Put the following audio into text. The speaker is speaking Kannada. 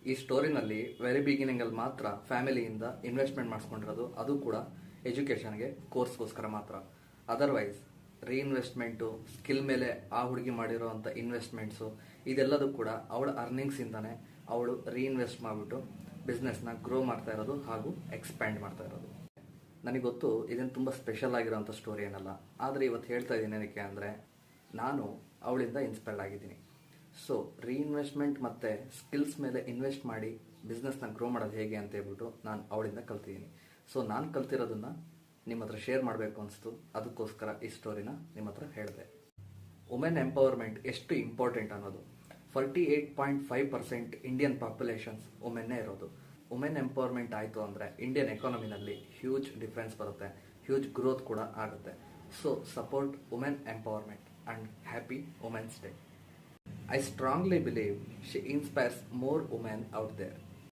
ಈ ಸ್ಟೋರಿನಲ್ಲಿ ವೆರಿ ಬಿಗಿನಿಂಗಲ್ಲಿ ಮಾತ್ರ ಫ್ಯಾಮಿಲಿಯಿಂದ ಇನ್ವೆಸ್ಟ್ಮೆಂಟ್ ಮಾಡಿಸ್ಕೊಂಡಿರೋದು, ಅದು ಕೂಡ ಎಜುಕೇಷನ್ಗೆ ಕೋರ್ಸ್ಗೋಸ್ಕರ ಮಾತ್ರ. ಅದರ್ವೈಸ್ ರೀಇನ್ವೆಸ್ಟ್ಮೆಂಟು, ಸ್ಕಿಲ್ ಮೇಲೆ ಆ ಹುಡುಗಿ ಮಾಡಿರೋವಂಥ ಇನ್ವೆಸ್ಟ್ಮೆಂಟ್ಸು, ಇದೆಲ್ಲದೂ ಕೂಡ ಅವಳ ಅರ್ನಿಂಗ್ಸಿಂದನೇ ಅವಳು ರೀಇನ್ವೆಸ್ಟ್ ಮಾಡಿಬಿಟ್ಟು ಬಿಸ್ನೆಸ್ನ ಗ್ರೋ ಮಾಡ್ತಾ ಇರೋದು ಹಾಗೂ ಎಕ್ಸ್ಪ್ಯಾಂಡ್ ಮಾಡ್ತಾ ಇರೋದು. ನನಗೆ ಗೊತ್ತು ಇದೇನು ತುಂಬ ಸ್ಪೆಷಲ್ ಆಗಿರೋಂಥ ಸ್ಟೋರಿ ಏನಲ್ಲ, ಆದರೆ ಇವತ್ತು ಹೇಳ್ತಾ ಇದ್ದೀನಿ ಏನಕ್ಕೆ ಅಂದರೆ ನಾನು ಅವಳಿಂದ ಇನ್ಸ್ಪೈರ್ಡ್ ಆಗಿದ್ದೀನಿ. ಸೊ ರೀಇನ್ವೆಸ್ಟ್ಮೆಂಟ್ ಮತ್ತು ಸ್ಕಿಲ್ಸ್ ಮೇಲೆ ಇನ್ವೆಸ್ಟ್ ಮಾಡಿ ಬಿಸ್ನೆಸ್ನ ಗ್ರೋ ಮಾಡೋದು ಹೇಗೆ ಅಂತ ಹೇಳ್ಬಿಟ್ಟು ನಾನು ಅವಳಿಂದ ಕಲ್ತಿದ್ದೀನಿ. ಸೊ ನಾನು ಕಲ್ತಿರೋದನ್ನು ನಿಮ್ಮ ಹತ್ರ ಶೇರ್ ಮಾಡಬೇಕು ಅನಿಸ್ತು, ಅದಕ್ಕೋಸ್ಕರ ಈ ಸ್ಟೋರಿನ ನಿಮ್ಮ ಹತ್ರ ಹೇಳಿದೆ. ವುಮೆನ್ ಎಂಪವರ್ಮೆಂಟ್ ಎಷ್ಟು ಇಂಪಾರ್ಟೆಂಟ್ ಅನ್ನೋದು. 48.5% ಇಂಡಿಯನ್ ಪಾಪ್ಯುಲೇಷನ್ಸ್ ವುಮೆನ್ನೇ ಇರೋದು. ವುಮೆನ್ ಎಂಪವರ್ಮೆಂಟ್ ಆಯಿತು ಅಂದರೆ ಇಂಡಿಯನ್ ಎಕಾನಮಿನಲ್ಲಿ ಹ್ಯೂಜ್ ಡಿಫ್ರೆನ್ಸ್ ಬರುತ್ತೆ, ಹ್ಯೂಜ್ ಗ್ರೋತ್ ಕೂಡ ಆಗುತ್ತೆ. So support women empowerment and happy women's day. I strongly believe she inspires more women out there.